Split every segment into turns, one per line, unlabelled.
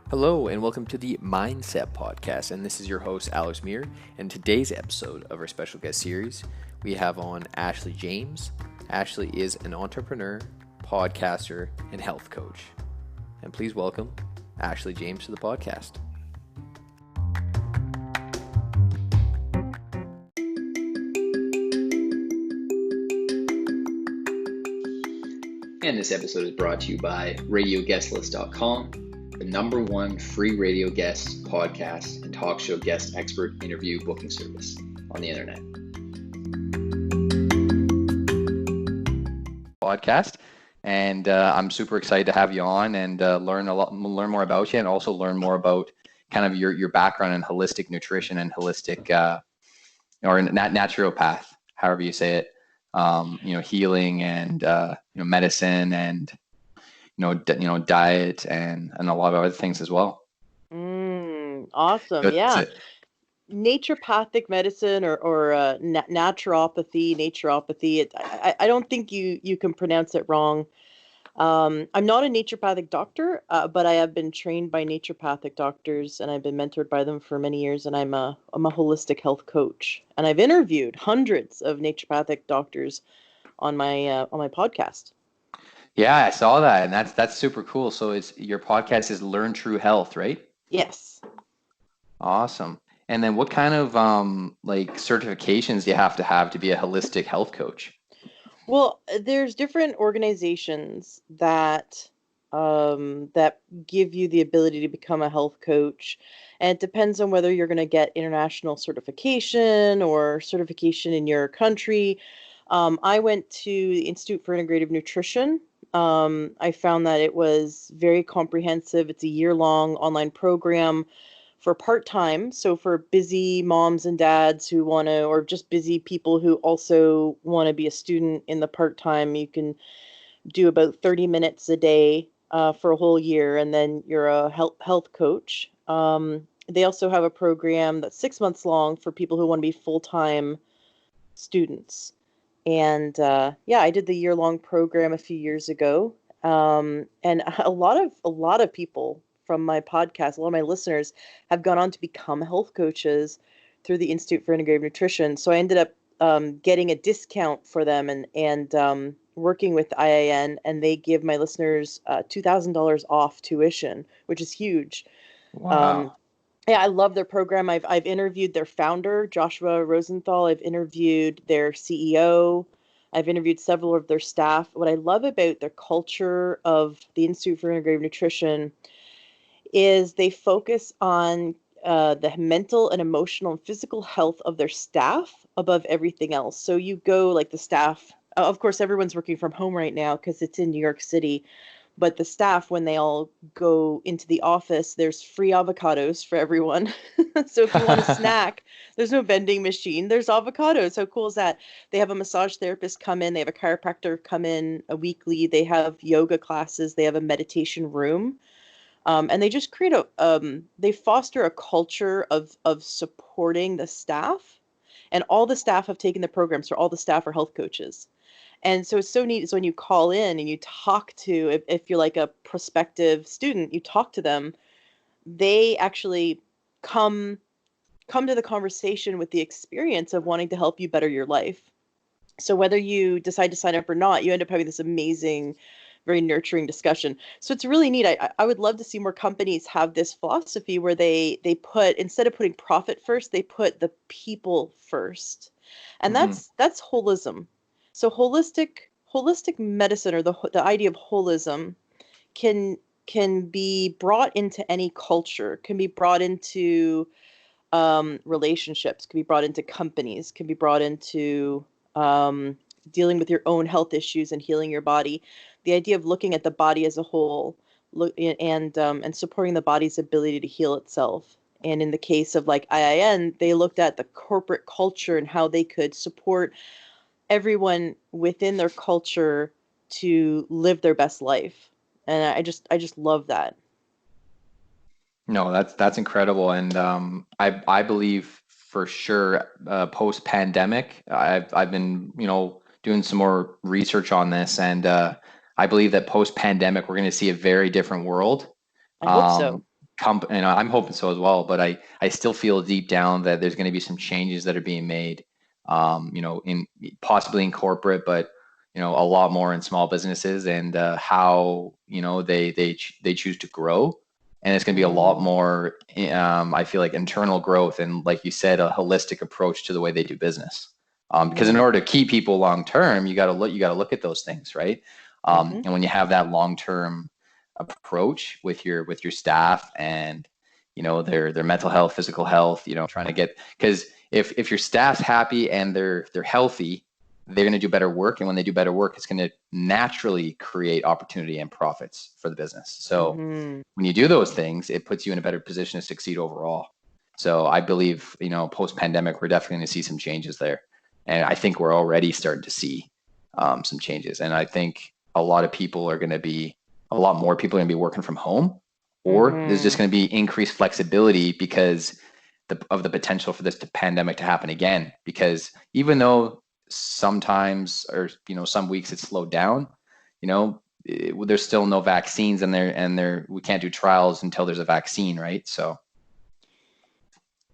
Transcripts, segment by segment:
Hello and welcome to the MindCep Podcast, and this is your host Alex Muir. In today's episode of our special guest series, we have on Ashley James. Ashley is an entrepreneur, podcaster, and health coach. And please welcome Ashley James to the podcast. And this episode is brought to you by RadioGuestList.com, the #1 free radio guest, podcast, and talk show guest expert interview booking service on the internet. Podcast, and I'm super excited to have you on and learn more about you, and also learn more about kind of your background in holistic nutrition and holistic or naturopath, however you say it. Healing and medicine and diet and a lot of other things as well.
Awesome.
Good.
Yeah. Naturopathic medicine or naturopathy. I don't think you can pronounce it wrong. I'm not a naturopathic doctor, but I have been trained by naturopathic doctors, and I've been mentored by them for many years. And I'm a holistic health coach, and I've interviewed hundreds of naturopathic doctors on my podcast.
Yeah, I saw that, and that's super cool. So your podcast is Learn True Health, right?
Yes.
Awesome. And then what kind of certifications do you have to be a holistic health coach?
Well, there's different organizations that give you the ability to become a health coach, and it depends on whether you're going to get international certification or certification in your country. I went to the Institute for Integrative Nutrition. I found that it was very comprehensive. It's a year-long online program for part-time, so for busy moms and dads who want to, or just busy people who also want to be a student in the part-time, you can do about 30 minutes a day for a whole year, and then you're a health coach. They also have a program that's 6 months long for people who want to be full-time students. And I did the year-long program a few years ago, and a lot of people from my podcast, a lot of my listeners have gone on to become health coaches through the Institute for Integrative Nutrition. So I ended up getting a discount for them and working with IIN, and they give my listeners $2,000 off tuition, which is huge.
Wow.
Yeah, I love their program. I've interviewed their founder, Joshua Rosenthal. I've interviewed their CEO. I've interviewed several of their staff. What I love about their culture of the Institute for Integrative Nutrition is they focus on the mental and emotional and physical health of their staff above everything else. So you go, like, the staff, of course, everyone's working from home right now because it's in New York City. But the staff, when they all go into the office, there's free avocados for everyone. So if you want a snack, there's no vending machine. There's avocados. How cool is that? They have a massage therapist come in. They have a chiropractor come in weekly. They have yoga classes. They have a meditation room. And they just create they foster a culture of supporting the staff. And all the staff have taken the program, so all the staff are health coaches. And so it's so neat is when you call in and you talk to, if you're like a prospective student, you talk to them, they actually come to the conversation with the experience of wanting to help you better your life. So whether you decide to sign up or not, you end up having this amazing, very nurturing discussion. So it's really neat. I would love to see more companies have this philosophy where they put, instead of putting profit first, they put the people first. And that's holism. So holistic medicine, or the idea of holism, can be brought into any culture, can be brought into relationships, can be brought into companies, can be brought into dealing with your own health issues and healing your body. The idea of looking at the body as a whole, and supporting the body's ability to heal itself. And in the case of like IIN, they looked at the corporate culture and how they could support everyone within their culture to live their best life. And I just love that.
No, that's incredible, and I believe for sure post pandemic, I've been doing some more research on this, and I believe that post pandemic we're going to see a very different world.
I hope so.
I'm hoping so as well, but I still feel deep down that there's going to be some changes that are being made, in possibly in corporate, but a lot more in small businesses, and how they choose to grow, and it's going to be a lot more. I feel like internal growth, and like you said, a holistic approach to the way they do business. Because in order to keep people long term, you got to look at those things, right? And when you have that long term approach with your staff, and their mental health, physical health, trying to get, because if your staff's happy and they're healthy, they're going to do better work, and when they do better work, it's going to naturally create opportunity and profits for the business. So when you do those things, it puts you in a better position to succeed overall. So I believe, post pandemic, we're definitely going to see some changes there, and I think we're already starting to see some changes, and I think a lot more people are going to be working from home, or there's just going to be increased flexibility because of the potential for this pandemic to happen again. Because even though sometimes, or some weeks it's slowed down, there's still no vaccines, and we can't do trials until there's a vaccine, right? So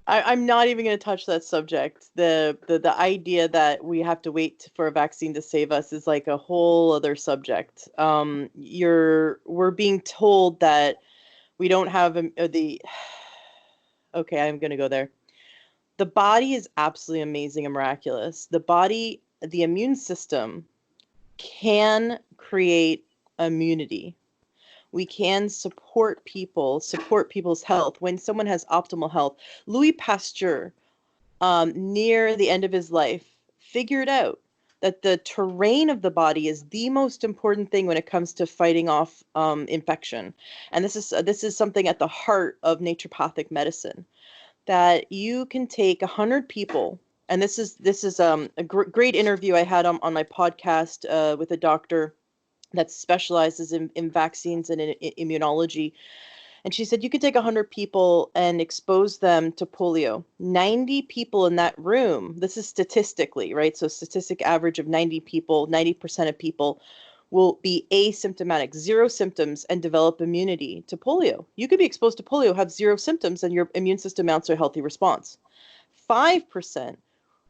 I'm not even going to touch that subject. The idea that we have to wait for a vaccine to save us is like a whole other subject. We're being told that we don't have the. Okay, I'm going to go there. The body is absolutely amazing and miraculous. The immune system can create immunity. We can support people's health when someone has optimal health. Louis Pasteur, near the end of his life, figured out that the terrain of the body is the most important thing when it comes to fighting off infection. And this is something at the heart of naturopathic medicine, that you can take 100 people. And this is a great interview I had on my podcast with a doctor that specializes in vaccines and in immunology. And she said, you could take 100 people and expose them to polio. 90 people in that room, this is statistically, right? So statistic average of 90 people, 90% of people will be asymptomatic, zero symptoms, and develop immunity to polio. You could be exposed to polio, have zero symptoms, and your immune system mounts a healthy response. 10%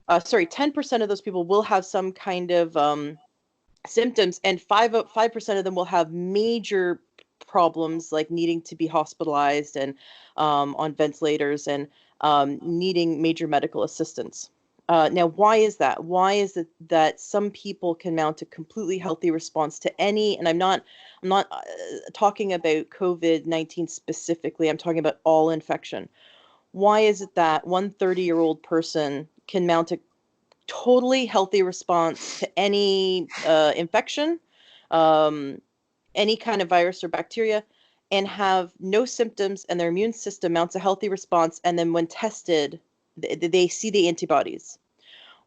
of those people will have some kind of symptoms, and 5% of them will have major problems, like needing to be hospitalized and on ventilators, and needing major medical assistance. Now, why is that? Why is it that some people can mount a completely healthy response to any? And I'm not talking about COVID-19 specifically. I'm talking about all infection. Why is it that one 30-year-old person can mount a totally healthy response to any infection, any kind of virus or bacteria, and have no symptoms, and their immune system mounts a healthy response, and then when tested, they see the antibodies?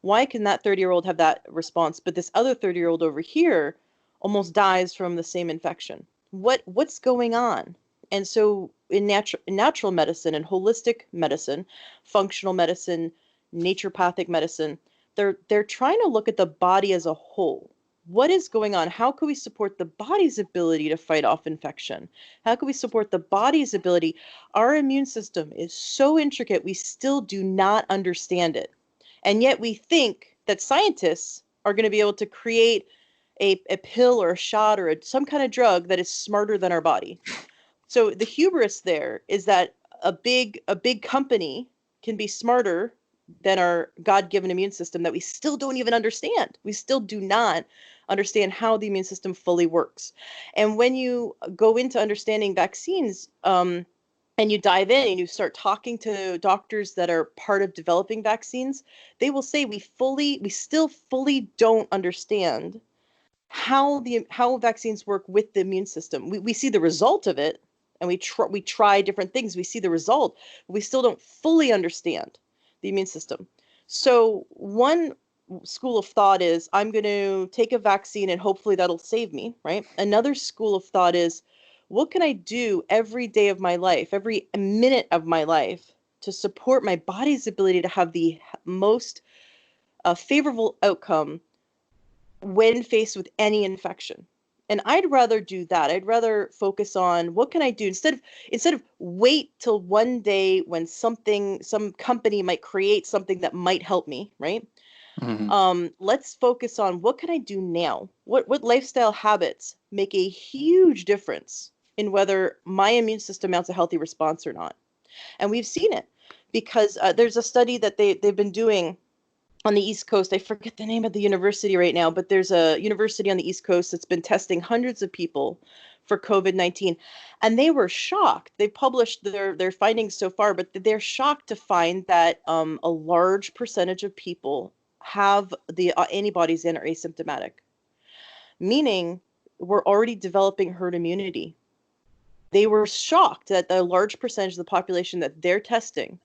Why can that 30-year-old have that response, but this other 30-year-old over here almost dies from the same infection? What's going on? And so in natural medicine and holistic medicine, functional medicine, naturopathic medicine, they're trying to look at the body as a whole. What is going on? How can we support the body's ability to fight off infection? How can we support the body's ability? Our immune system is so intricate, we still do not understand it. And yet we think that scientists are going to be able to create a pill or a shot or some kind of drug that is smarter than our body. So the hubris there is that a big company can be smarter than our God-given immune system that we still don't even understand. We still do not understand how the immune system fully works. And when you go into understanding vaccines, and you dive in and you start talking to doctors that are part of developing vaccines, they will say we still fully don't understand how vaccines work with the immune system. We see the result of it, and we try different things. We see the result, but we still don't fully understand the immune system. So one school of thought is, I'm going to take a vaccine and hopefully that'll save me, right? Another school of thought is, what can I do every day of my life, every minute of my life, to support my body's ability to have the most favorable outcome when faced with any infection? And I'd rather do that. I'd rather focus on what can I do instead of wait till one day when some company might create something that might help me, right?
Hmm.
Let's focus on what can I do now? What lifestyle habits make a huge difference in whether my immune system mounts a healthy response or not? And we've seen it because there's a study that they've been doing on the East Coast. I forget the name of the university right now, but there's a university on the East Coast that's been testing hundreds of people for COVID-19. And they were shocked. They published their findings so far, but they're shocked to find that a large percentage of people have the antibodies and are asymptomatic, meaning we're already developing herd immunity. They were shocked that the large percentage of the population that they're testing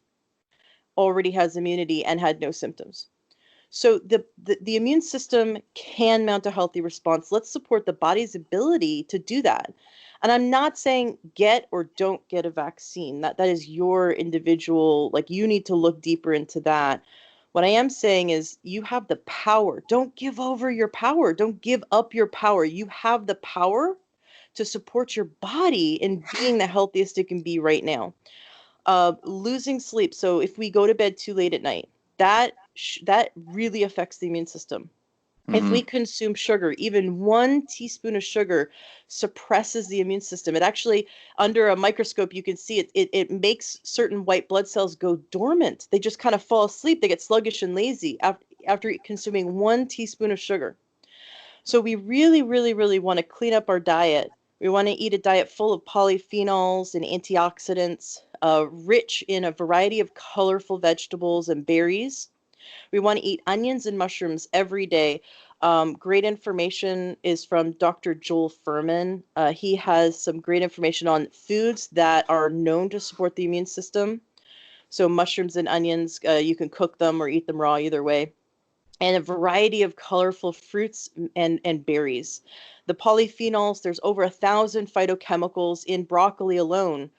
already has immunity and had no symptoms. So the immune system can mount a healthy response. Let's support the body's ability to do that. And I'm not saying get or don't get a vaccine. That is your individual, like you need to look deeper into that. What I am saying is you have the power. Don't give over your power. Don't give up your power. You have the power to support your body in being the healthiest it can be right now. Losing sleep. So if we go to bed too late at night, that really affects the immune system. If
Hmm.
we consume sugar, even 1 teaspoon of sugar suppresses the immune system. It actually, under a microscope, you can see it makes certain white blood cells go dormant. They just kind of fall asleep. They get sluggish and lazy after consuming 1 teaspoon of sugar. So we really, really, really want to clean up our diet. We want to eat a diet full of polyphenols and antioxidants, rich in a variety of colorful vegetables and berries. We want to eat onions and mushrooms every day. Great information is from Dr. Joel Furman. He has some great information on foods that are known to support the immune system. So mushrooms and onions, you can cook them or eat them raw, either way. And a variety of colorful fruits and berries. The polyphenols, there's over 1,000 phytochemicals in broccoli alone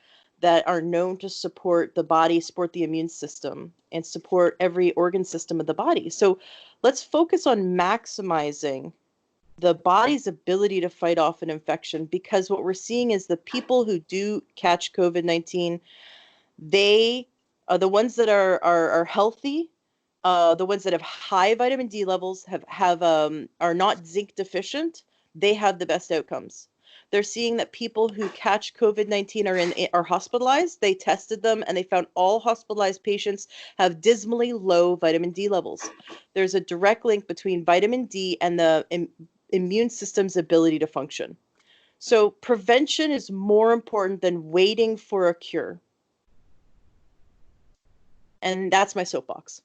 that are known to support the body, support the immune system, and support every organ system of the body. So let's focus on maximizing the body's ability to fight off an infection, because what we're seeing is the people who do catch COVID-19, they are the ones that are healthy, the ones that have high vitamin D levels, have are not zinc deficient. They have the best outcomes. They're seeing that people who catch COVID-19 are hospitalized. They tested them and they found all hospitalized patients have dismally low vitamin D levels. There's a direct link between vitamin D and the immune system's ability to function. So prevention is more important than waiting for a cure. And that's my soapbox.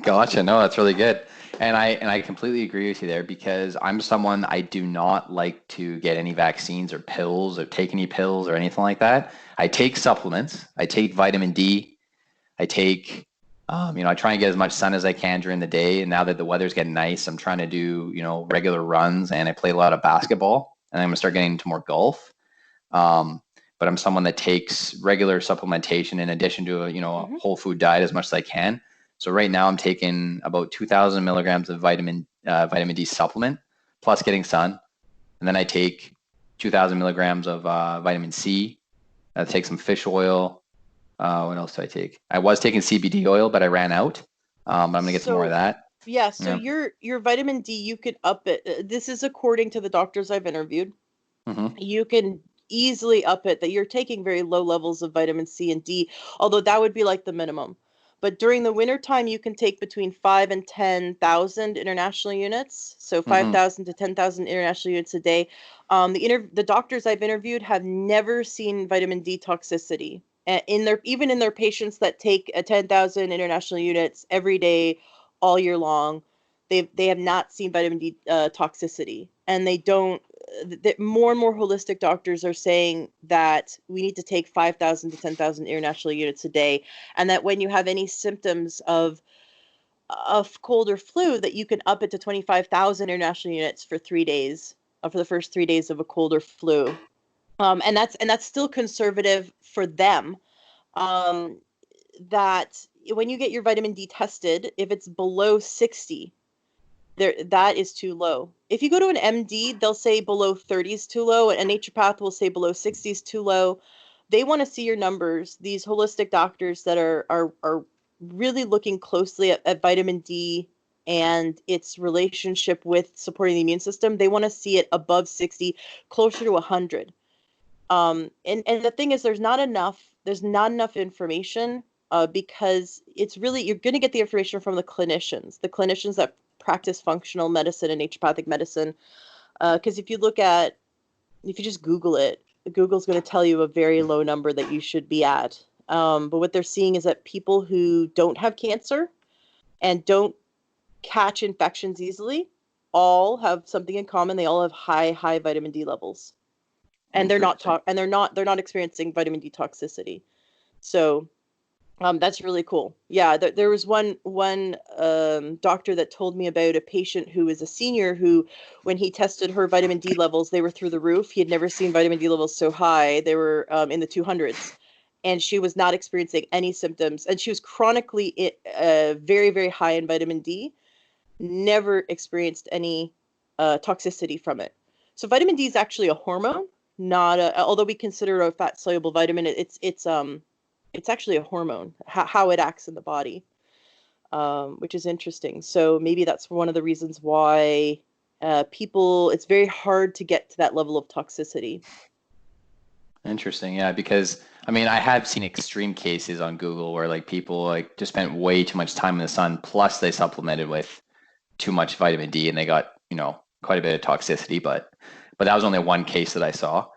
Gotcha. No, that's really good. And I completely agree with you there, because I'm someone, I do not like to get any vaccines or pills or take any pills or anything like that. I take supplements. I take vitamin D. I take, I try and get as much sun as I can during the day. And now that the weather's getting nice, I'm trying to do, regular runs, and I play a lot of basketball, and I'm gonna start getting into more golf. Um, but I'm someone that takes regular supplementation in addition to a
Hmm.
whole food diet as much as I can. So right now I'm taking about 2,000 milligrams of vitamin D supplement, plus getting sun, and then I take 2,000 milligrams of vitamin C. I take some fish oil. What else do I take? I was taking CBD oil, but I ran out. But I'm gonna get some more of
So
that.
yeah, so
Yeah.
your vitamin D, you could up it. This is according to the doctors I've interviewed.
Hmm.
You can easily up it that you're taking very low levels of vitamin C and D, although that would be like the minimum. But during the winter time, you can take between 5 and 10,000 international units. So
Hmm.
5,000 to 10,000 international units a day. The doctors I've interviewed have never seen vitamin D toxicity even in their patients that take a 10,000 international units every day, all year long. They have not seen vitamin D toxicity, and they don't. More and more holistic doctors are saying that we need to take 5,000 to 10,000 international units a day, and that when you have any symptoms of cold or flu, that you can up it to 25,000 international units for 3 days, for the first 3 days of a cold or flu. And that's still conservative for them. Um, that when you get your vitamin D tested, if it's below 60, that is too low. If you go to an MD, they'll say below 30 is too low, and a naturopath will say below 60 is too low. They want to see your numbers. These holistic doctors that are really looking closely at vitamin D and its relationship with supporting the immune system, they want to see it above 60, closer to 100. And the thing is, there's not enough information, because it's really, you're going to get the information from the clinicians that practice functional medicine and naturopathic medicine. Because if you just Google it, Google's going to tell you a very low number that you should be at. But what they're seeing is that people who don't have cancer and don't catch infections easily all have something in common. They all have high vitamin D levels. And they're not experiencing vitamin D toxicity. So that's really cool. Yeah, there was one doctor that told me about a patient who was a senior who, when he tested her vitamin D levels, they were through the roof. He had never seen vitamin D levels so high. They were in the 200s, and she was not experiencing any symptoms. And she was chronically very, very high in vitamin D, never experienced any toxicity from it. So vitamin D is actually a hormone, not although we consider it a fat soluble vitamin. It's actually a hormone, how it acts in the body, which is interesting. So maybe that's one of the reasons why it's very hard to get to that level of toxicity.
Interesting. Yeah, because I mean, I have seen extreme cases on Google where like people like just spent way too much time in the sun, plus they supplemented with too much vitamin D and they got, quite a bit of toxicity, but that was only one case that I saw.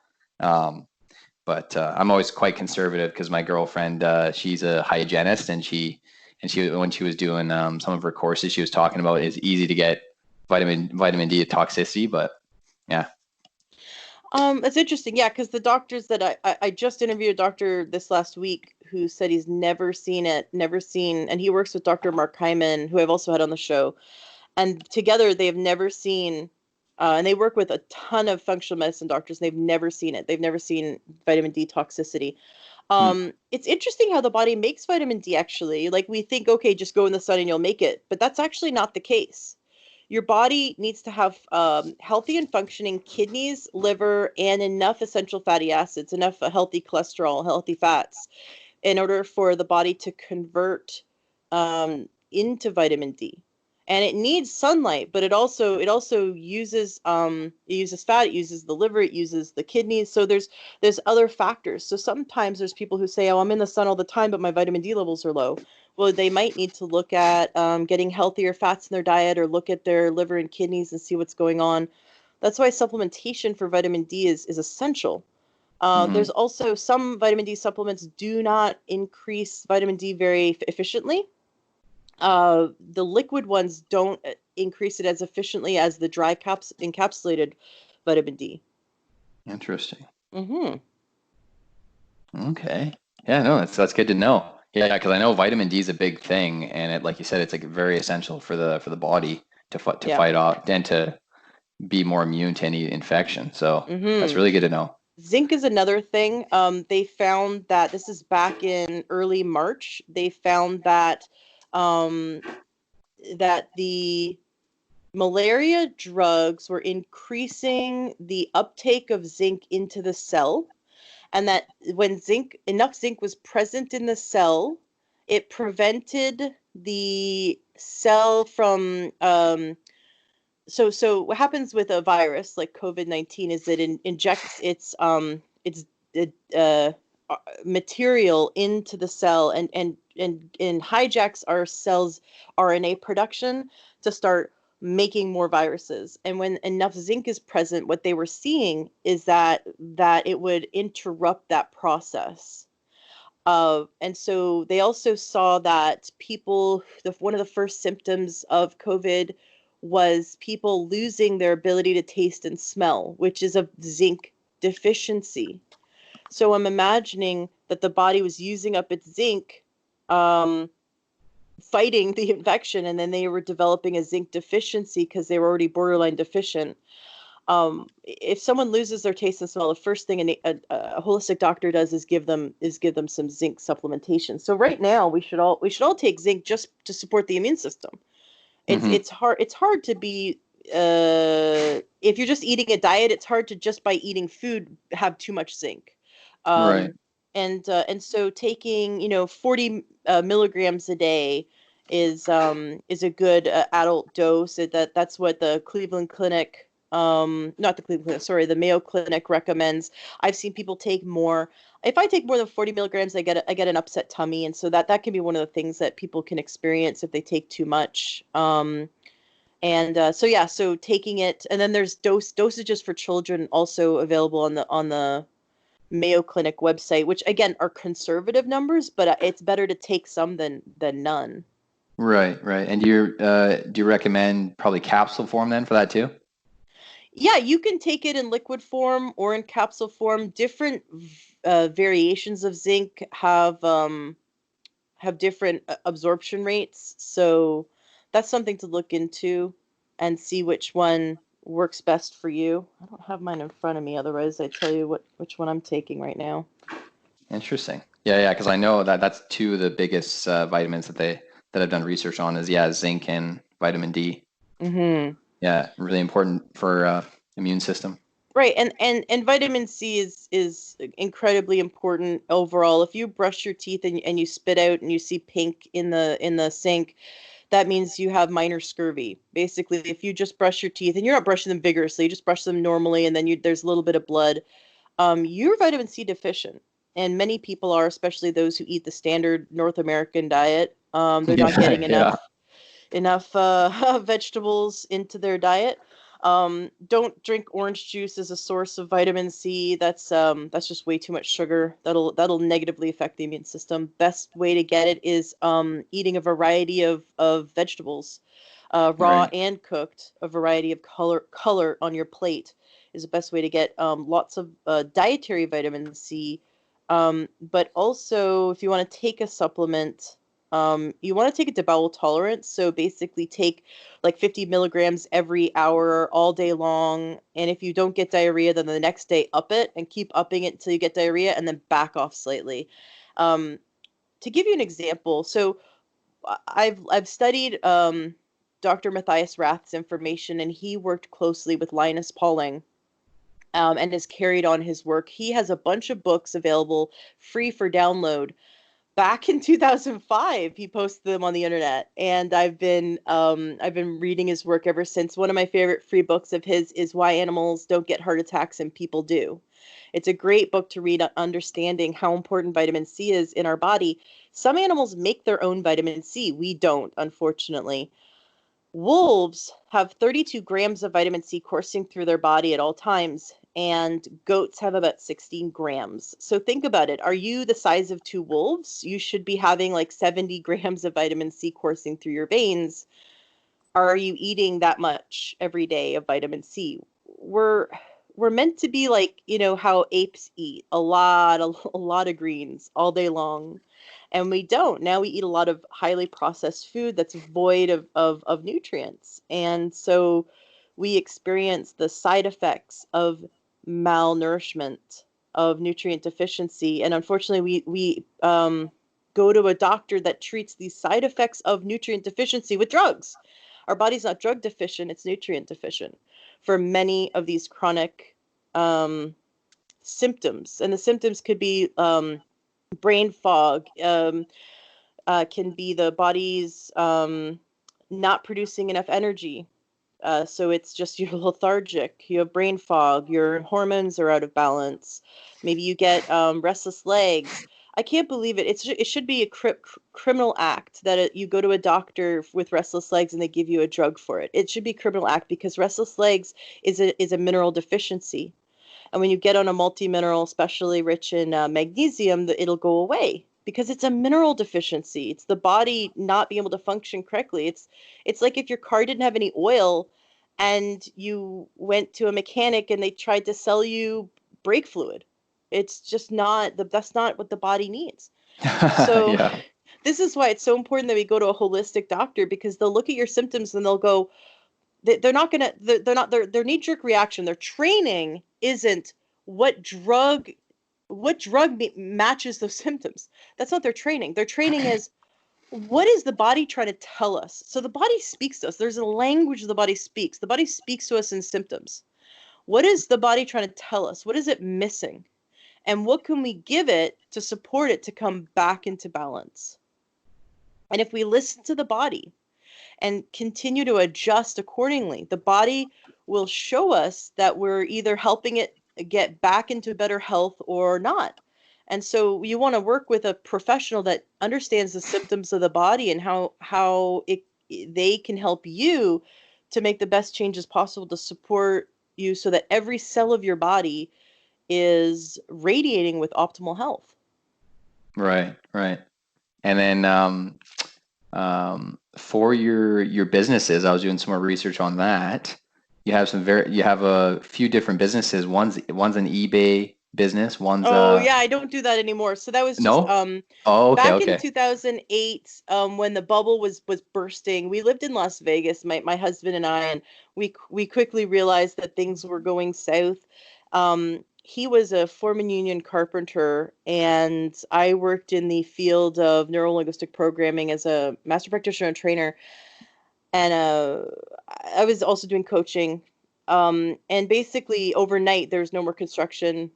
But I'm always quite conservative because my girlfriend, she's a hygienist, and she when she was doing some of her courses, she was talking about it's easy to get vitamin D toxicity, but yeah.
It's interesting, yeah, because the doctors that I just interviewed a doctor this last week who said he's never seen, and he works with Dr. Mark Hyman, who I've also had on the show, and together they have never seen. And they work with a ton of functional medicine doctors, and they've never seen it. They've never seen vitamin D toxicity. It's interesting how the body makes vitamin D, actually. Like, we think, okay, just go in the sun and you'll make it. But that's actually not the case. Your body needs to have healthy and functioning kidneys, liver, and enough essential fatty acids, enough healthy cholesterol, healthy fats, in order for the body to convert into vitamin D. And it needs sunlight, but it also uses it uses fat, it uses the liver, it uses the kidneys. So there's other factors. So sometimes there's people who say, "Oh, I'm in the sun all the time, but my vitamin D levels are low." Well, they might need to look at getting healthier fats in their diet, or look at their liver and kidneys and see what's going on. That's why supplementation for vitamin D is essential. There's also some vitamin D supplements do not increase vitamin D very efficiently. The liquid ones don't increase it as efficiently as the dry encapsulated vitamin D.
Interesting.
Mm-hmm.
Okay. Yeah, no, that's good to know. Yeah, because I know vitamin D is a big thing, and it, like you said, it's like very essential for the body to fight off and to be more immune to any infection. So that's really good to know.
Zinc is another thing. They found that, this is back in early March, they found that that the malaria drugs were increasing the uptake of zinc into the cell, and that when enough zinc was present in the cell, it prevented the cell from so what happens with a virus like COVID-19 is that it injects its material into the cell and hijacks our cells' RNA production to start making more viruses. And when enough zinc is present, what they were seeing is that it would interrupt that process. And so they also saw that one of the first symptoms of COVID was people losing their ability to taste and smell, which is a zinc deficiency. So I'm imagining that the body was using up its zinc, fighting the infection, and then they were developing a zinc deficiency because they were already borderline deficient. If someone loses their taste and smell, the first thing a holistic doctor does is give them some zinc supplementation. So right now we should all take zinc just to support the immune system. It's hard to be if you're just eating a diet, it's hard to just by eating food have too much zinc.
Right.
Um, and so taking 40 milligrams a day is a good adult dose. That's what the Cleveland Clinic, not the Cleveland Clinic, sorry, the Mayo Clinic recommends. I've seen people take more. If I take more than 40 milligrams, I get an upset tummy, and so that can be one of the things that people can experience if they take too much. So taking it, and then there's dosages for children also available on the Mayo Clinic website, which again are conservative numbers, but it's better to take some than none.
Right, right. And do you recommend probably capsule form then for that too?
Yeah, you can take it in liquid form or in capsule form. Different variations of zinc have different absorption rates, so that's something to look into and see which one works best for you. I don't have mine in front of me, otherwise I tell you which one I'm taking right now.
Interesting. Yeah, yeah, because I know that that's two of the biggest vitamins that I've done research on is zinc and vitamin D.
Mm-hmm.
Yeah, really important for immune system.
Right, and vitamin C is incredibly important overall. If you brush your teeth and you spit out and you see pink in the sink, that means you have minor scurvy. Basically, if you just brush your teeth and you're not brushing them vigorously, you just brush them normally, and then there's a little bit of blood, you're vitamin C deficient. And many people are, especially those who eat the standard North American diet. They're not
Yeah,
getting
yeah.
enough vegetables into their diet. Don't drink orange juice as a source of vitamin C. That's just way too much sugar. That'll negatively affect the immune system. Best way to get it is eating a variety of vegetables, raw
Right.
and cooked. A variety of color on your plate is the best way to get lots of dietary vitamin C. But also, if you want to take a supplement, you want to take it to bowel tolerance. So basically, take like 50 milligrams every hour all day long. And if you don't get diarrhea, then the next day up it and keep upping it until you get diarrhea, and then back off slightly. Um, to give you an example, so I've studied Dr. Matthias Rath's information, and he worked closely with Linus Pauling. And has carried on his work. He has a bunch of books available free for download. Back in 2005, he posted them on the internet, and I've been reading his work ever since. One of my favorite free books of his is Why Animals Don't Get Heart Attacks and People Do. It's a great book to read, understanding how important vitamin C is in our body. Some animals make their own vitamin C. We don't, unfortunately. Wolves have 32 grams of vitamin C coursing through their body at all times, and goats have about 16 grams. So think about it. Are you the size of two wolves? You should be having like 70 grams of vitamin C coursing through your veins. Are you eating that much every day of vitamin C? We're we're meant to be like, how apes eat, a lot of greens all day long. And we don't. Now we eat a lot of highly processed food that's void of nutrients. And so we experience the side effects of malnourishment, of nutrient deficiency. And unfortunately, we go to a doctor that treats these side effects of nutrient deficiency with drugs. Our body's not drug deficient, it's nutrient deficient for many of these chronic symptoms. And the symptoms could be brain fog, can be the body's not producing enough energy. So it's just you're lethargic, you have brain fog, your hormones are out of balance. Maybe you get restless legs. I can't believe it. It should be a criminal act that you go to a doctor with restless legs and they give you a drug for it. It should be a criminal act because restless legs is a mineral deficiency. And when you get on a multi-mineral, especially rich in magnesium, it'll go away because it's a mineral deficiency. It's the body not being able to function correctly. It's like if your car didn't have any oil and you went to a mechanic and they tried to sell you brake fluid. It's just that's not what the body needs. So
Yeah.
this is why it's so important that we go to a holistic doctor, because they'll look at your symptoms and they'll go, they're not gonna they're not their knee-jerk reaction, their training isn't what drug matches those symptoms. That's not their training. Their training is what is the body trying to tell us? So the body speaks to us. There's a language the body speaks. The body speaks to us in symptoms. What is the body trying to tell us? What is it missing? And what can we give it to support it to come back into balance? And if we listen to the body and continue to adjust accordingly, the body will show us that we're either helping it get back into better health or not. And so you want to work with a professional that understands the symptoms of the body and how they can help you to make the best changes possible to support you so that every cell of your body is radiating with optimal health.
Right, right. And then for your businesses, I was doing some more research on that. You have a few different businesses. One's an eBay business. One's
Yeah, I don't do that anymore. So that was just
no. Oh, okay,
back in
okay.
2008, when the bubble was bursting. We lived in Las Vegas, my husband and I, and we quickly realized that things were going south. He was a foreman union carpenter, and I worked in the field of neuro-linguistic programming as a master practitioner and trainer. And I was also doing coaching. And basically, overnight, there was no more construction.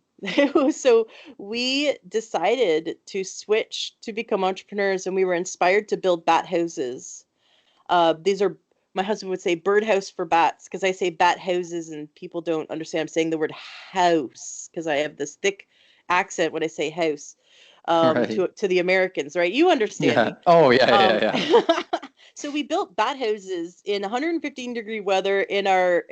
So we decided to switch to become entrepreneurs, and we were inspired to build bat houses. These are, my husband would say, birdhouse for bats, because I say bat houses and people don't understand. I'm saying the word house because I have this thick accent when I say house,
Right.
to the Americans, right? You understand
Yeah.
me.
Oh, yeah.
So we built bat houses in 115-degree weather in our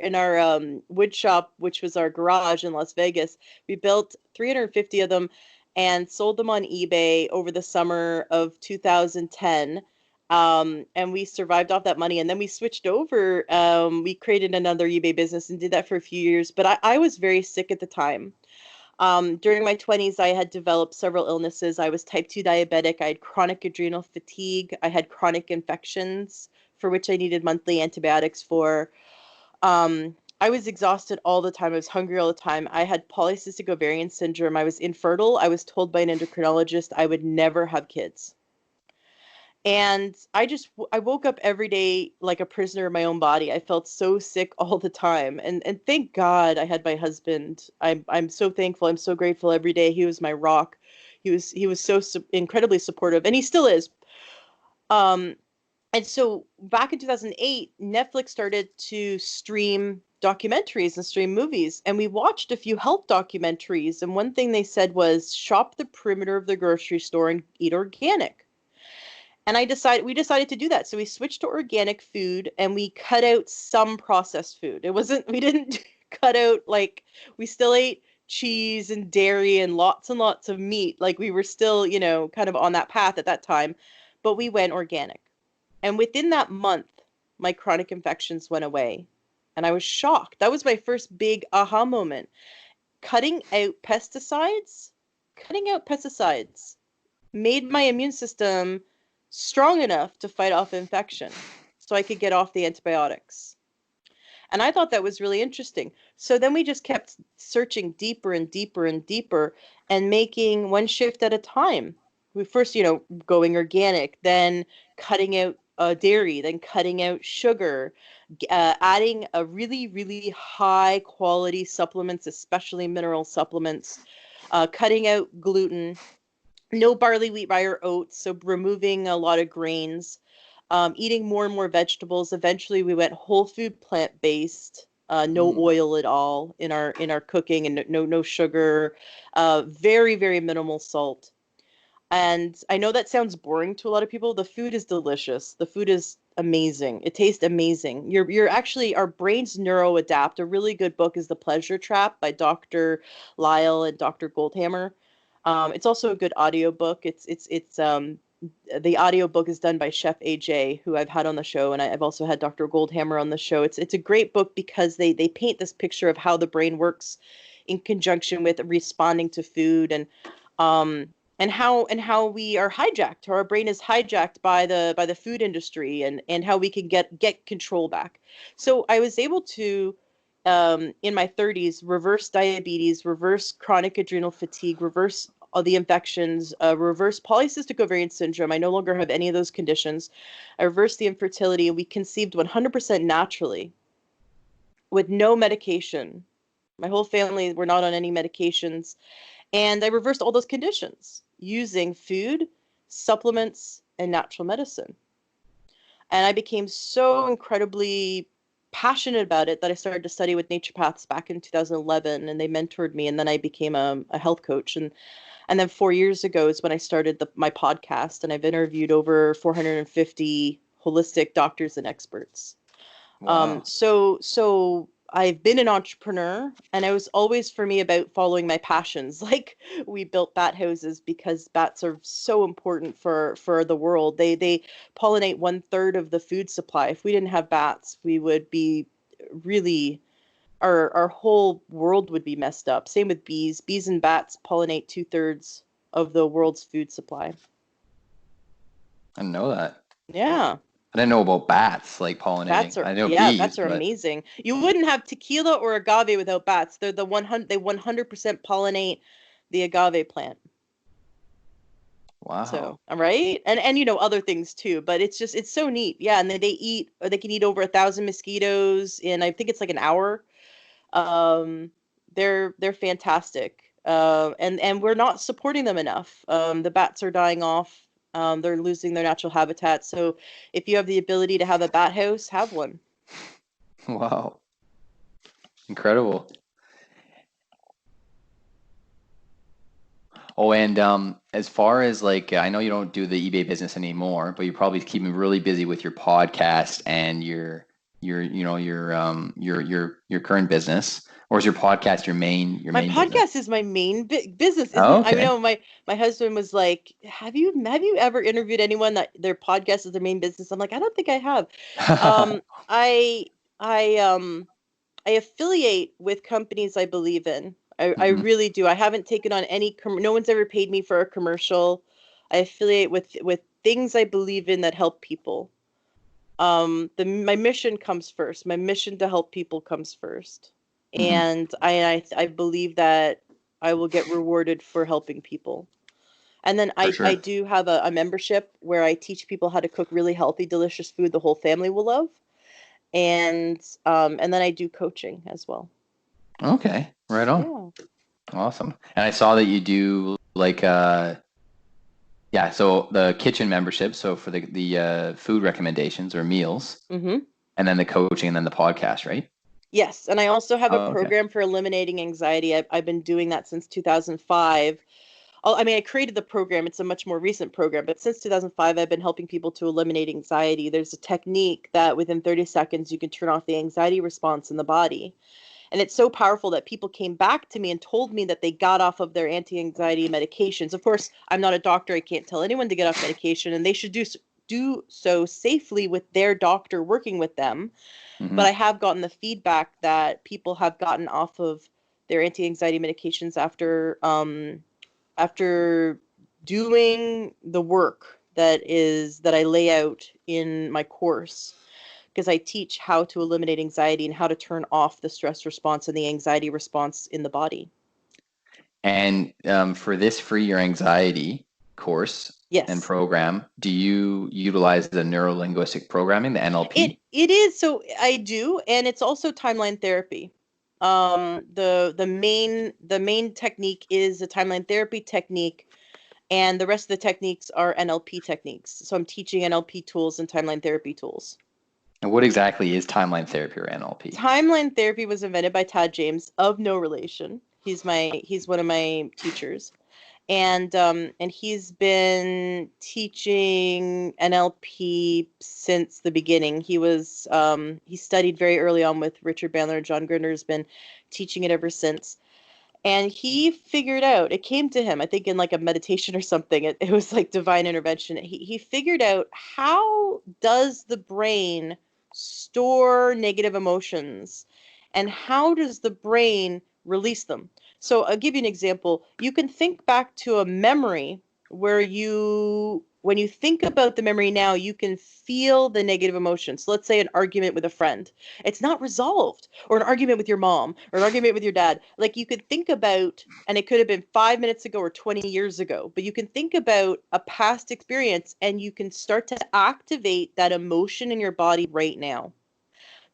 wood shop, which was our garage in Las Vegas. We built 350 of them and sold them on eBay over the summer of 2010. And we survived off that money. And then we switched over. We created another eBay business and did that for a few years. But I was very sick at the time. During my 20s, I had developed several illnesses. I was type 2 diabetic. I had chronic adrenal fatigue. I had chronic infections for which I needed monthly antibiotics for. I was exhausted all the time. I was hungry all the time. I had polycystic ovarian syndrome. I was infertile. I was told by an endocrinologist I would never have kids. And I woke up every day like a prisoner in my own body. I felt so sick all the time. And thank God I had my husband. I'm so thankful. I'm so grateful every day. He was my rock. He was so incredibly supportive, and he still is. Um, and so back in 2008, Netflix started to stream documentaries and stream movies, and we watched a few health documentaries. And one thing they said was shop the perimeter of the grocery store and eat organic. And we decided to do that. So we switched to organic food and we cut out some processed food. We didn't cut out, like, we still ate cheese and dairy and lots of meat. Like, we were still, kind of on that path at that time, but we went organic. And within that month, my chronic infections went away. And I was shocked. That was my first big aha moment. Cutting out pesticides made my immune system strong enough to fight off infection so I could get off the antibiotics. And I thought that was really interesting. So then we just kept searching deeper and deeper and deeper and making one shift at a time. We first, going organic, then cutting out dairy, then cutting out sugar, adding a really, really high quality supplements, especially mineral supplements, cutting out gluten, no barley, wheat, rye, or oats, so removing a lot of grains, eating more and more vegetables. Eventually, we went whole food, plant-based, no oil at all in our cooking, and no sugar, very, very minimal salt. And I know that sounds boring to a lot of people. The food is delicious. The food is amazing. It tastes amazing. You're actually, our brains neuroadapt. A really good book is The Pleasure Trap by Dr. Lyle and Dr. Goldhammer. It's also a good audiobook. The audiobook is done by Chef AJ, who I've had on the show, and I've also had Dr. Goldhammer on the show. It's a great book because they paint this picture of how the brain works in conjunction with responding to food, and how we are hijacked, how our brain is hijacked by the food industry, and how we can get control back. So I was able to, in my 30s, reverse diabetes, reverse chronic adrenal fatigue, reverse all the infections, reversed polycystic ovarian syndrome. I no longer have any of those conditions. I reversed the infertility, and we conceived 100% naturally with no medication. My whole family were not on any medications. And I reversed all those conditions using food, supplements, and natural medicine. And I became so incredibly passionate about it that I started to study with naturopaths back in 2011, and they mentored me, and then I became a health coach. And then 4 years ago is when I started my podcast, and I've interviewed over 450 holistic doctors and experts.
Wow.
So I've been an entrepreneur, and it was always for me about following my passions. Like, we built bat houses because bats are so important for the world. They pollinate 1/3 of the food supply. If we didn't have bats, we would be really, our whole world would be messed up. Same with bees. Bees and bats pollinate 2/3 of the world's food supply.
I didn't know that.
Yeah.
I didn't know about bats, like pollinating. I know bees,
Bats are
but
amazing. You wouldn't have tequila or agave without bats. They're the 100% pollinate the agave plant.
wow.
So, all right, and other things too. But it's so neat. Yeah, and then they can eat over 1,000 mosquitoes in, I think it's like an hour. They're fantastic. And we're not supporting them enough. The bats are dying off. They're losing their natural habitat. So if you have the ability to have a bat house, have one.
Wow. Incredible. Oh, and as far as like, I know you don't do the eBay business anymore, but you're probably keeping really busy with your podcast and your current business. Or is your podcast your main
My
business?
podcast is my main business.
Oh,
I
okay.
know my husband was like, "Have you ever interviewed anyone that their podcast is their main business?" I'm like, "I don't think I have." Um, I I I affiliate with companies I believe in. I
Mhm.
really do. I haven't taken on any no one's ever paid me for a commercial. I affiliate with things I believe in that help people. My mission comes first. My mission to help people comes first.
Mhm.
And I believe that I will get rewarded for helping people. And then
For
I
sure.
do have a membership where I teach people how to cook really healthy, delicious food the whole family will love. And then I do coaching as well.
Okay. Right on.
Yeah.
Awesome. And I saw that you do like yeah, so the kitchen membership, so for the food recommendations or meals,
Mm-hmm.
and then the coaching and then the podcast, right?
Yes, and I also have a
Oh, okay.
program for eliminating anxiety. I've been doing that since 2005. I mean, I created the program. It's a much more recent program, but since 2005, I've been helping people to eliminate anxiety. There's a technique that within 30 seconds, you can turn off the anxiety response in the body. And it's so powerful that people came back to me and told me that they got off of their anti-anxiety medications. Of course, I'm not a doctor. I can't tell anyone to get off medication, and they should do so safely with their doctor working with them. But
Hmm.
I have gotten the feedback that people have gotten off of their anti-anxiety medications after doing the work that I lay out in my course, because I teach how to eliminate anxiety and how to turn off the stress response and the anxiety response in the body.
And for this Free Your Anxiety course and
Yes.
program, do you utilize the neuro-linguistic programming, the NLP?
It is, so I do, and it's also timeline therapy. The main technique is a timeline therapy technique, and the rest of the techniques are NLP techniques. So I'm teaching NLP tools and timeline therapy tools.
And what exactly is timeline therapy or NLP?
Timeline therapy was invented by Tad James, of no relation. He's one of my teachers. And he's been teaching NLP since the beginning. He studied very early on with Richard Bandler, and John Grinder's been teaching it ever since. And he figured out, it came to him, I think in like a meditation or something. It was like divine intervention. He figured out, how does the brain store negative emotions, and how does the brain release them? So I'll give you an example. You can think back to a memory where you When you think about the memory now, you can feel the negative emotions. So let's say an argument with a friend. It's not resolved. Or an argument with your mom, or an argument with your dad. Like, you could think about, and it could have been 5 minutes ago or 20 years ago, but you can think about a past experience and you can start to activate that emotion in your body right now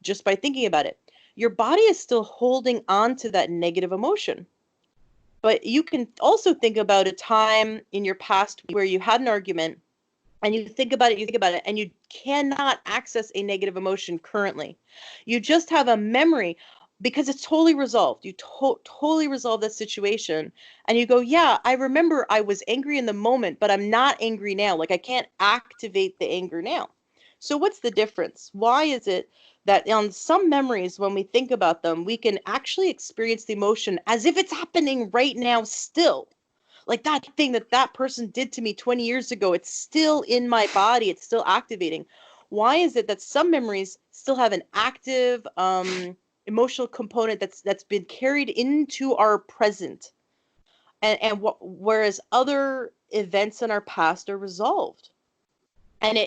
just by thinking about it. Your body is still holding on to that negative emotion. But you can also think about a time in your past where you had an argument, and you think about it, and you cannot access a negative emotion currently. You just have a memory because it's totally resolved. You totally resolve that situation. And you go, yeah, I remember I was angry in the moment, but I'm not angry now. Like, I can't activate the anger now. So what's the difference? Why is it that on some memories, when we think about them, we can actually experience the emotion as if it's happening right now still? Like, that thing that person did to me 20 years ago, it's still in my body, it's still activating. Why is it that some memories still have an active emotional component that's been carried into our present, and whereas other events in our past are resolved? And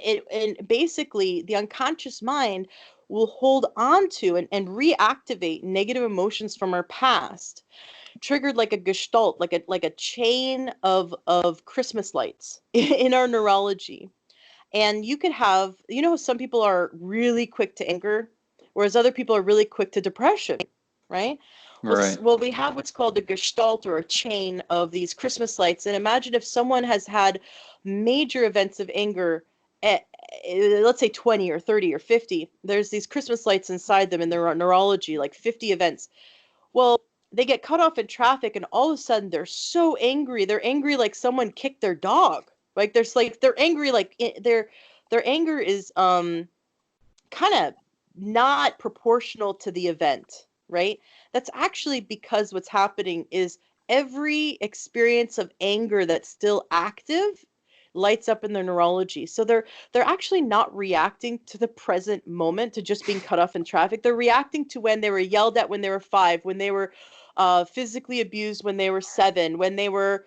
basically the unconscious mind will hold on to and reactivate negative emotions from our past, triggered like a gestalt, like a chain of Christmas lights in our neurology. And you could have, some people are really quick to anger, whereas other people are really quick to depression, right? Well,
Right.
we have what's called a gestalt, or a chain of these Christmas lights. And imagine if someone has had major events of anger at, let's say 20 or 30 or 50, there's these Christmas lights inside them in their neurology, like 50 events. Well, they get cut off in traffic, and all of a sudden they're so angry. They're angry like someone kicked their dog. They're angry, like their anger is kind of not proportional to the event, right? That's actually because what's happening is every experience of anger that's still active lights up in their neurology. So they're actually not reacting to the present moment, to just being cut off in traffic. They're reacting to when they were yelled at when they were 5, when they were physically abused when they were 7, when they were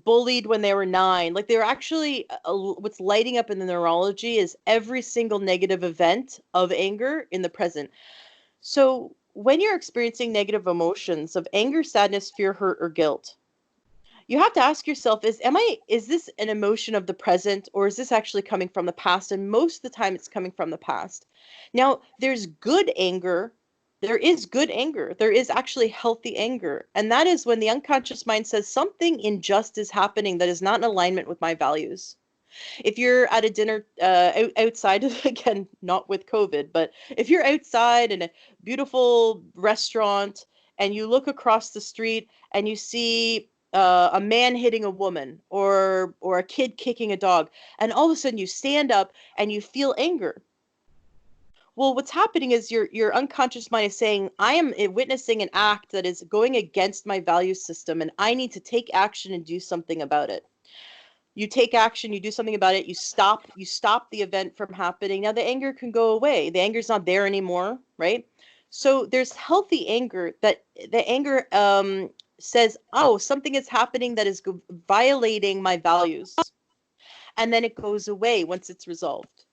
bullied when they were 9. Like, they're actually what's lighting up in the neurology is every single negative event of anger in the present. So when you're experiencing negative emotions of anger, sadness, fear, hurt, or guilt, you have to ask yourself, is this an emotion of the present, or is this actually coming from the past? And most of the time it's coming from the past. Now, there's good anger. There is good anger. There is actually healthy anger. And that is when the unconscious mind says something unjust is happening that is not in alignment with my values. If you're at a dinner outside, again, not with COVID, but if you're outside in a beautiful restaurant and you look across the street and you see a man hitting a woman, or a kid kicking a dog, and all of a sudden you stand up and you feel anger. Well, what's happening is your unconscious mind is saying, I am witnessing an act that is going against my value system, and I need to take action and do something about it. You take action, you do something about it, you stop the event from happening. Now the anger can go away. The anger's not there anymore, right? So there's healthy anger, that the anger says, oh, something is happening that is violating my values. And then it goes away once it's resolved.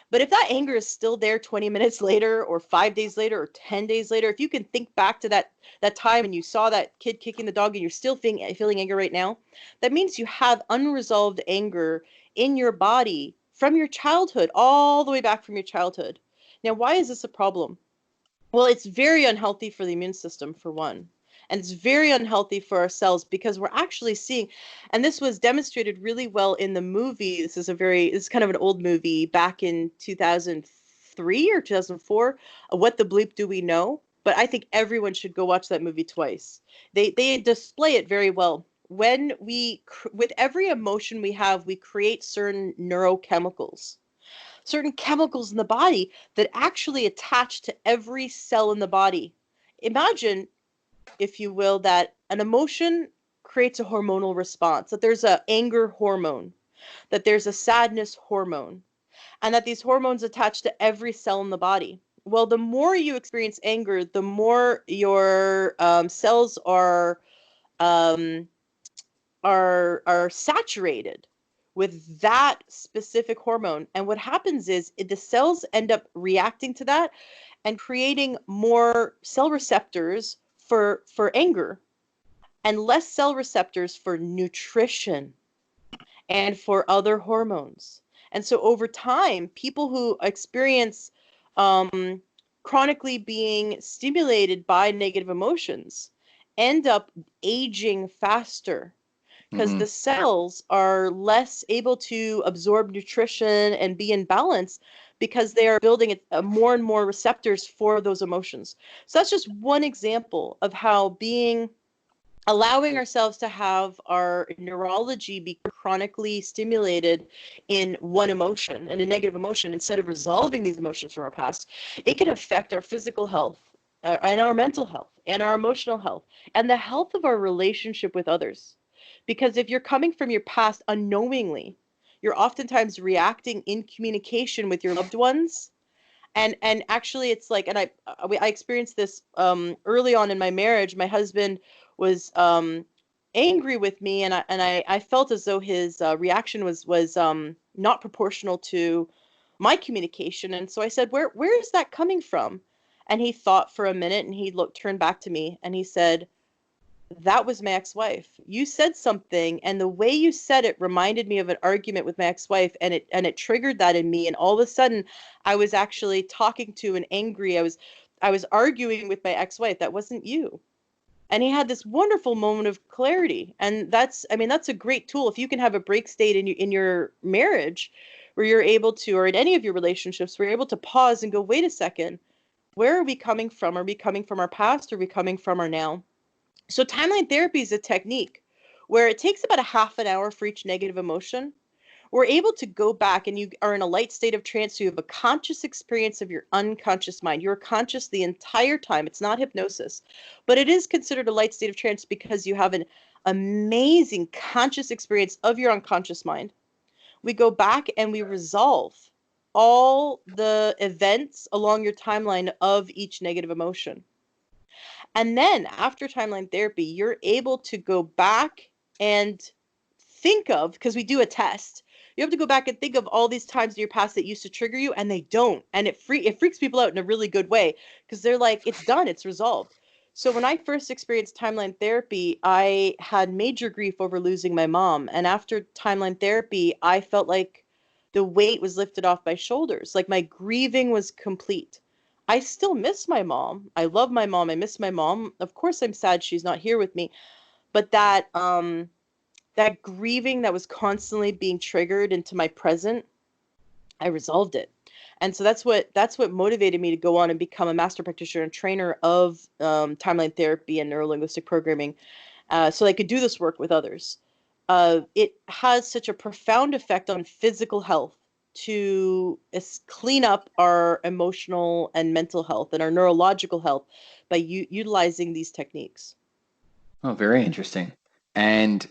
But if that anger is still there 20 minutes later, or 5 days later, or 10 days later, if you can think back to that time when you saw that kid kicking the dog and you're still feeling anger right now, that means you have unresolved anger in your body from your childhood, all the way back from your childhood. Now, why is this a problem? Well, it's very unhealthy for the immune system, for one. And it's very unhealthy for our cells, because we're actually seeing, and this was demonstrated really well in the movie. This is kind of an old movie back in 2003 or 2004. What the Bleep Do We Know? But I think everyone should go watch that movie twice. They display it very well. When with every emotion we have, we create certain neurochemicals, certain chemicals in the body that actually attach to every cell in the body. Imagine, if you will, that an emotion creates a hormonal response, that there's an anger hormone, that there's a sadness hormone, and that these hormones attach to every cell in the body. Well, the more you experience anger, the more your cells are saturated with that specific hormone. And what happens is the cells end up reacting to that and creating more cell receptors for anger and less cell receptors for nutrition and for other hormones. And so over time, people who experience chronically being stimulated by negative emotions end up aging faster because
Mm-hmm.
the cells are less able to absorb nutrition and be in balance because they are building more and more receptors for those emotions. So that's just one example of how allowing ourselves to have our neurology be chronically stimulated in one emotion and a negative emotion instead of resolving these emotions from our past, it can affect our physical health and our mental health and our emotional health and the health of our relationship with others. Because if you're coming from your past unknowingly, you're oftentimes reacting in communication with your loved ones. And actually it's like, and I experienced this early on in my marriage. My husband was angry with me, and I felt as though his reaction was not proportional to my communication. And so I said, where is that coming from? And he thought for a minute, and he turned back to me, and he said, that was my ex-wife. You said something, and the way you said it reminded me of an argument with my ex-wife, and it triggered that in me. And all of a sudden, I was actually talking to and angry. I was arguing with my ex-wife. That wasn't you. And he had this wonderful moment of clarity. And that's a great tool. If you can have a break state in your marriage where you're able to, or in any of your relationships, where you're able to pause and go, wait a second, where are we coming from? Are we coming from our past? Or are we coming from our now? So timeline therapy is a technique where it takes about a half an hour for each negative emotion. We're able to go back, and you are in a light state of trance. So you have a conscious experience of your unconscious mind. You're conscious the entire time. It's not hypnosis, but it is considered a light state of trance because you have an amazing conscious experience of your unconscious mind. We go back and we resolve all the events along your timeline of each negative emotion. And then after timeline therapy, you're able to go back and think of, because we do a test, you have to go back and think of all these times in your past that used to trigger you, and they don't. And it freaks people out in a really good way because they're like, it's done, it's resolved. So when I first experienced timeline therapy, I had major grief over losing my mom. And after timeline therapy, I felt like the weight was lifted off my shoulders. Like my grieving was complete. I still miss my mom. I love my mom. I miss my mom. Of course, I'm sad she's not here with me. But that grieving that was constantly being triggered into my present, I resolved it. And so that's what motivated me to go on and become a master practitioner and trainer of timeline therapy and neurolinguistic programming, so I could do this work with others. It has such a profound effect on physical health to clean up our emotional and mental health and our neurological health by utilizing these techniques.
Oh, very interesting. And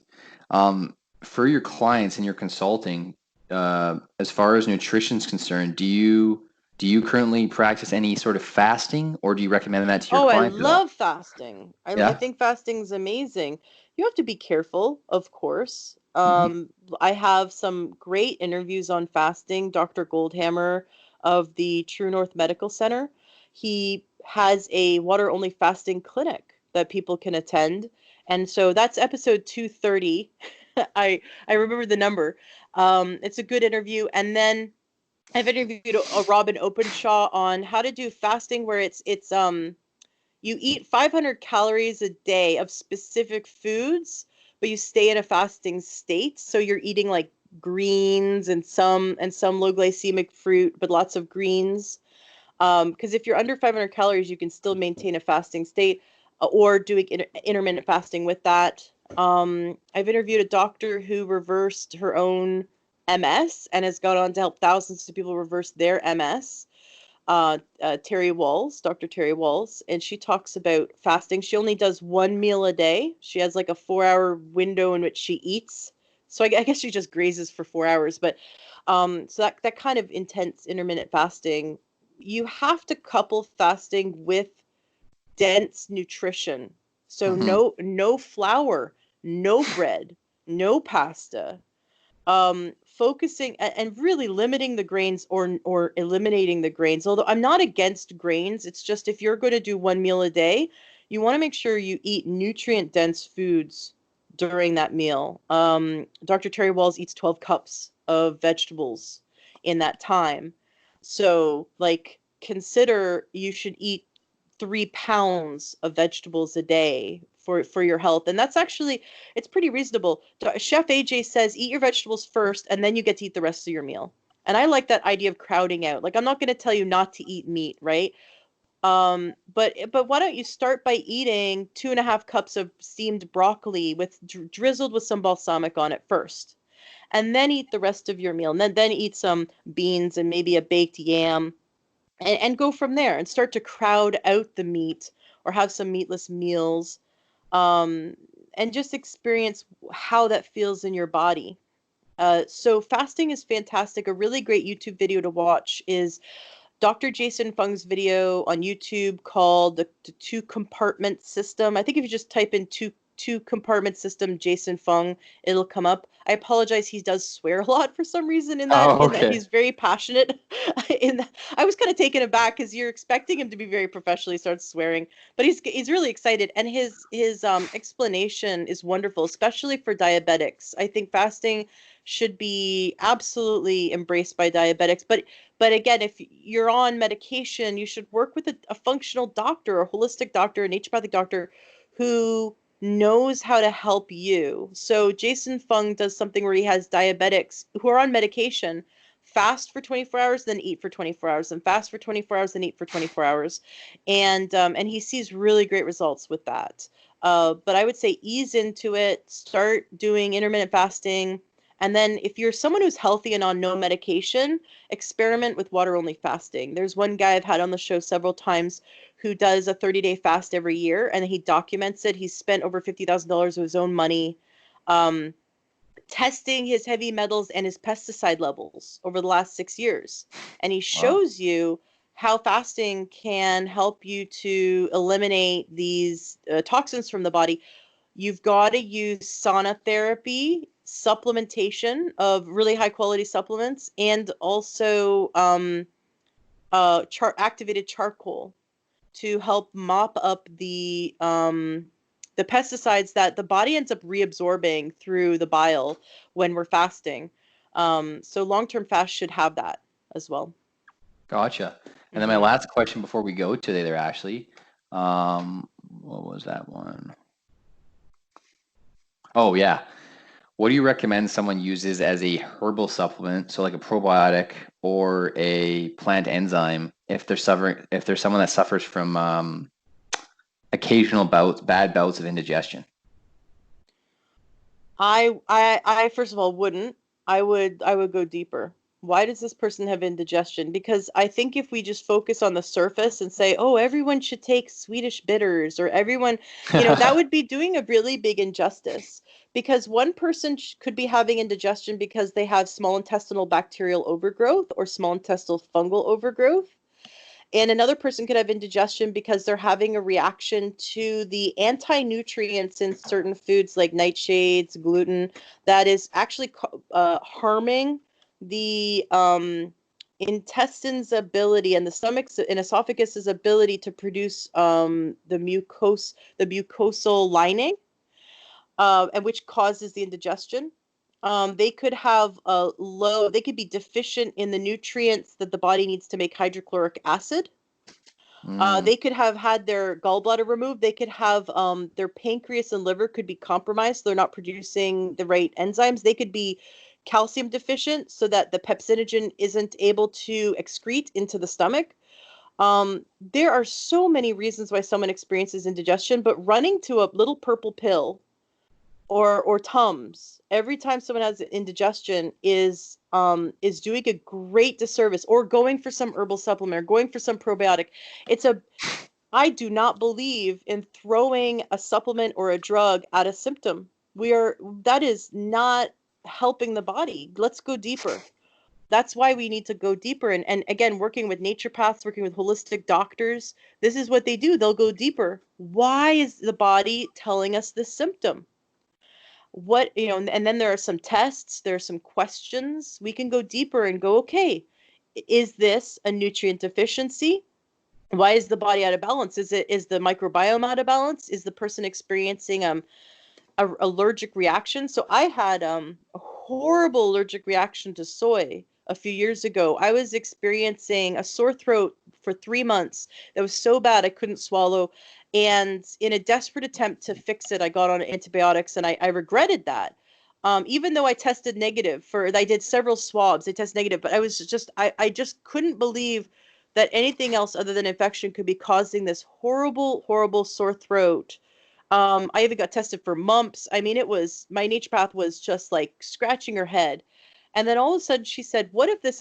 um, for your clients and your consulting, as far as nutrition is concerned, do you currently practice any sort of fasting, or do you recommend that to your
Oh, I
clients at all?
love fasting. I
Yeah.
think fasting's amazing. You have to be careful, of course.
Hmm.
I have some great interviews on fasting. Dr. Goldhammer of the True North Medical Center, he has a water only fasting clinic that people can attend. And so that's episode 230. I remember the number. It's a good interview. And then I've interviewed a Robin Openshaw on how to do fasting where it's you eat 500 calories a day of specific foods, but you stay in a fasting state. So you're eating like greens and some low glycemic fruit, but lots of greens. Because if you're under 500 calories, you can still maintain a fasting state, or doing intermittent fasting with that. I've interviewed a doctor who reversed her own MS and has gone on to help thousands of people reverse their MS. Terry Walls, Dr. Terry Walls, and she talks about fasting. She only does one meal a day. She has like a 4 hour window in which she eats. So I guess she just grazes for 4 hours. But so that kind of intense intermittent fasting, you have to couple fasting with dense nutrition. So
Hmm.
no flour, no bread, no pasta. focusing and really limiting the grains or eliminating the grains. Although I'm not against grains, it's just if you're going to do one meal a day, you want to make sure you eat nutrient dense foods during that meal. Dr. Terry Walls eats 12 cups of vegetables in that time. So, like, consider you should eat 3 pounds of vegetables a day for your health. And that's actually, it's pretty reasonable. Chef AJ says, eat your vegetables first, and then you get to eat the rest of your meal. And I like that idea of crowding out. Like, I'm not going to tell you not to eat meat, right? But why don't you start by eating 2.5 cups of steamed broccoli with drizzled with some balsamic on it first, and then eat the rest of your meal, and then eat some beans and maybe a baked yam, and go from there and start to crowd out the meat or have some meatless meals, um, and just experience how that feels in your body. So fasting is fantastic. A really great YouTube video to watch is Dr. Jason Fung's video on YouTube called the two compartment system. I think if you just type in two compartment system Jason Fung, it'll come up. I apologize, he does swear a lot for some reason in that
Oh,
in that
okay.
he's very passionate in that. I was kind of taken aback because you're expecting him to be very professional. He starts swearing, but he's really excited, and his explanation is wonderful, especially for diabetics. I think fasting should be absolutely embraced by diabetics, but again, if you're on medication, you should work with a functional doctor, a holistic doctor, a naturopathic doctor who knows how to help you. So Jason Fung does something where he has diabetics who are on medication fast for 24 hours, then eat for 24 hours, and fast for 24 hours, then eat for 24 hours. And he sees really great results with that. But I would say ease into it, start doing intermittent fasting. And then if you're someone who's healthy and on no medication, experiment with water only fasting. There's one guy I've had on the show several times who does a 30-day fast every year, and he documents it. He's spent over $50,000 of his own money um, testing his heavy metals and his pesticide levels over the last 6 years. And he
Wow.
shows you how fasting can help you to eliminate these toxins from the body. You've got to use sauna therapy, supplementation of really high quality supplements, and also activated charcoal to help mop up the pesticides that the body ends up reabsorbing through the bile when we're fasting. So long-term fast should have that as well.
Gotcha. And then my
Hmm.
last question before we go today there, Ashley. What was that one? Oh, yeah. What do you recommend someone uses as a herbal supplement, so like a probiotic or a plant enzyme, if they're someone that suffers from occasional bad bouts of indigestion?
I first of all wouldn't. I would go deeper. Why does this person have indigestion? Because I think if we just focus on the surface and say, oh, everyone should take Swedish bitters, or everyone, that would be doing a really big injustice. Because one person could be having indigestion because they have small intestinal bacterial overgrowth or small intestinal fungal overgrowth. And another person could have indigestion because they're having a reaction to the anti-nutrients in certain foods like nightshades, gluten, that is actually harming the intestine's ability and the stomach's and esophagus's ability to produce the mucosal lining, and which causes the indigestion. They could have they could be deficient in the nutrients that the body needs to make hydrochloric acid.
Mm,
They could have had their gallbladder removed. They could have their pancreas and liver could be compromised. They're not producing the right enzymes. They could be calcium deficient so that the pepsinogen isn't able to excrete into the stomach. There are so many reasons why someone experiences indigestion, but running to a little purple pill or Tums every time someone has indigestion is doing a great disservice, or going for some herbal supplement or going for some probiotic. It's a I do not believe in throwing a supplement or a drug at a symptom. That is not helping the body. Let's go deeper. That's why we need to go deeper. And again, working with naturopaths, working with holistic doctors, this is what they do. They'll go deeper. Why is the body telling us this symptom? What, and then there are some tests, there are some questions. We can go deeper and go, okay, is this a nutrient deficiency? Why is the body out of balance? Is the microbiome out of balance? Is the person experiencing a allergic reaction? So I had a horrible allergic reaction to soy a few years ago. I was experiencing a sore throat for 3 months that was so bad I couldn't swallow. And in a desperate attempt to fix it, I got on antibiotics, and I regretted that. Even though I tested negative I did several swabs, I tested negative, but I just couldn't believe that anything else other than infection could be causing this horrible, horrible sore throat. I even got tested for mumps. I mean, my naturopath was just like scratching her head. And then all of a sudden she said, what if this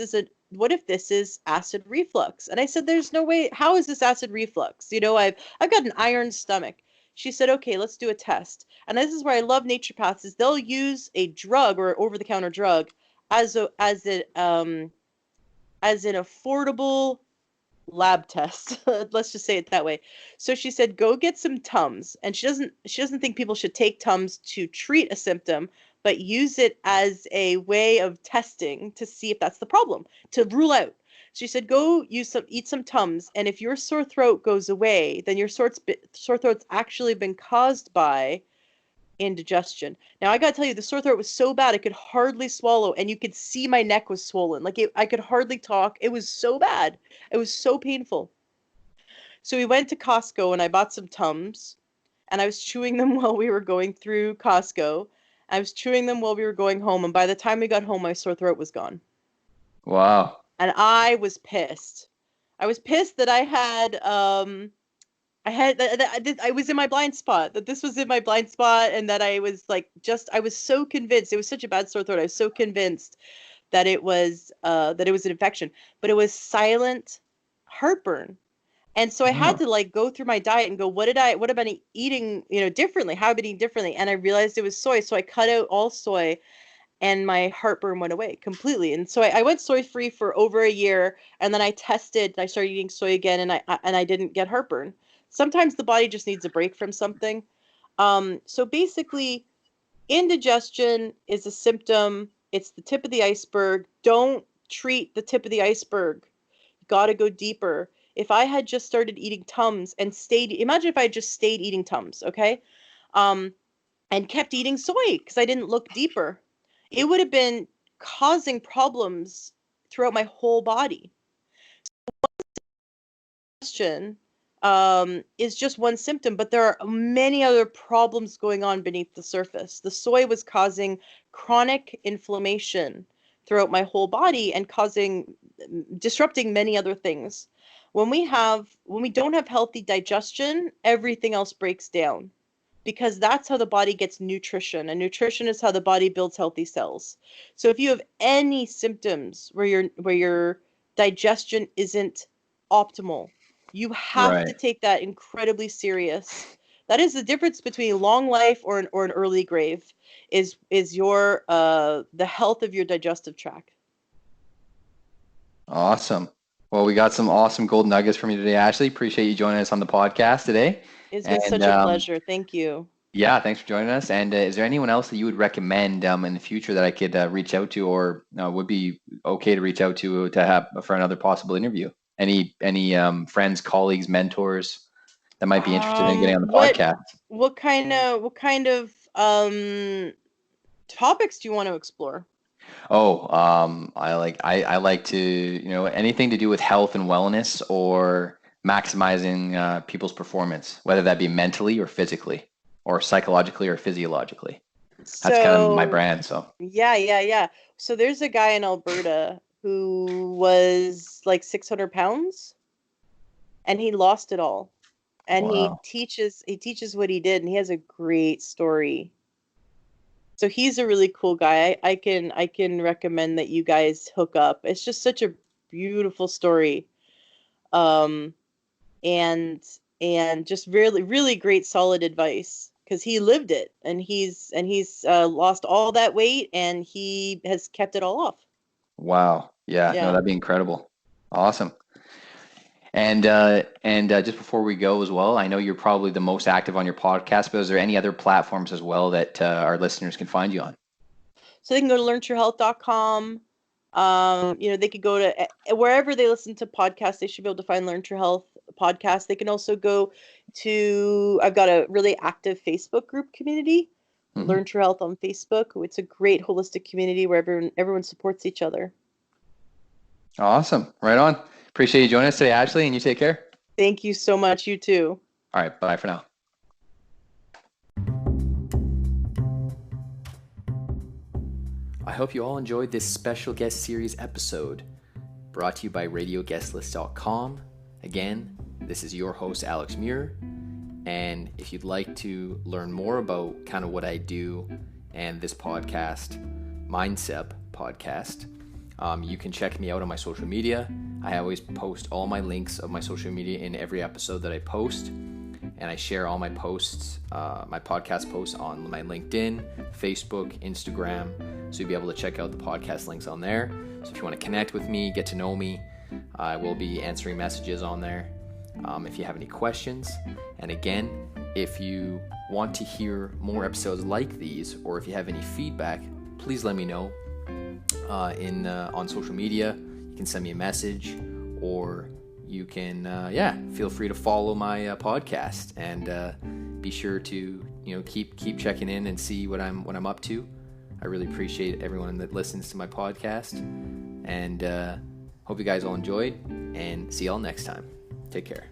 is acid reflux? And I said, there's no way. How is this acid reflux? I've got an iron stomach. She said, okay, let's do a test. And this is where I love naturopaths, is they'll use a drug or over-the-counter drug as an affordable lab test. Let's just say it that way. So she said, go get some Tums. And she doesn't think people should take Tums to treat a symptom, but use it as a way of testing to see if that's the problem, to rule out. She said, go eat some Tums, and if your sore throat goes away, then your sore throat's actually been caused by indigestion. Now, I got to tell you, the sore throat was so bad I could hardly swallow, and you could see my neck was swollen. I could hardly talk. It was so bad. It was so painful. So we went to Costco, and I bought some Tums, and I was chewing them while we were going through Costco. I was chewing them while we were going home, and by the time we got home, my sore throat was gone.
Wow.
And I was pissed. I was pissed that I was in my blind spot, that this was in my blind spot, and that I was I was so convinced. It was such a bad sore throat. I was so convinced that it was an infection, but it was silent heartburn. And so I had to go through my diet and go, what have I been eating, differently? How have I been eating differently? And I realized it was soy. So I cut out all soy, and my heartburn went away completely. And so I went soy free for over a year, and then I started eating soy again, and I didn't get heartburn. Sometimes the body just needs a break from something. So basically, indigestion is a symptom. It's the tip of the iceberg. Don't treat the tip of the iceberg. You got to go deeper. If I had just started eating Tums and imagine if I just stayed eating Tums, okay? And kept eating soy because I didn't look deeper. It would have been causing problems throughout my whole body. Indigestion is just one symptom, but there are many other problems going on beneath the surface. The soy was causing chronic inflammation throughout my whole body and disrupting many other things. When we don't have healthy digestion, everything else breaks down, because that's how the body gets nutrition, and nutrition is how the body builds healthy cells. So if you have any symptoms where your digestion isn't optimal, you have to take that incredibly serious. That is the difference between long life or an early grave, is your the health of your digestive tract.
Awesome. Well, we got some awesome gold nuggets from you today, Ashley. Appreciate you joining us on the podcast today.
It's been such a pleasure. Thank you.
Yeah, thanks for joining us. And is there anyone else that you would recommend in the future that I could reach out to, or would be okay to reach out to have for another possible interview? Any friends, colleagues, mentors that might be interested in getting on the podcast?
What kind of topics do you want to explore?
I like to, anything to do with health and wellness, or maximizing people's performance, whether that be mentally or physically, or psychologically or physiologically. That's kind of my brand. So
yeah. So there's a guy in Alberta who was like 600 pounds, and he lost it all. And
wow.
he teaches what he did, and he has a great story. So he's a really cool guy. I can recommend that you guys hook up. It's just such a beautiful story. And just really, really great, solid advice, because he lived it, and he's lost all that weight, and he has kept it all off.
Wow. Yeah. No, that'd be incredible. Awesome. And just before we go as well, I know you're probably the most active on your podcast, but is there any other platforms as well that our listeners can find you on?
So they can go to learntoyourhealth.com. They could go to wherever they listen to podcasts. They should be able to find Learn to Your Health podcast. They can also go to, I've got a really active Facebook group community, Learn to Your Health on Facebook. It's a great holistic community where everyone supports each other.
Awesome. Right on. Appreciate you joining us today, Ashley, and you take care.
Thank you so much. You too.
All right. Bye for now. I hope you all enjoyed this special guest series episode brought to you by RadioGuestlist.com. Again, this is your host, Alex Muir. And if you'd like to learn more about kind of what I do and this podcast, MindCep Podcast, you can check me out on my social media. I always post all my links of my social media in every episode that I post. And I share all my posts, my podcast posts on my LinkedIn, Facebook, Instagram. So you'll be able to check out the podcast links on there. So if you want to connect with me, get to know me, I will be answering messages on there if you have any questions. And again, if you want to hear more episodes like these, or if you have any feedback, please let me know on social media. You can send me a message, or you can feel free to follow my podcast, and be sure to keep checking in and see what I'm up to. I really appreciate everyone that listens to my podcast, and hope you guys all enjoyed, and see y'all next time. Take care.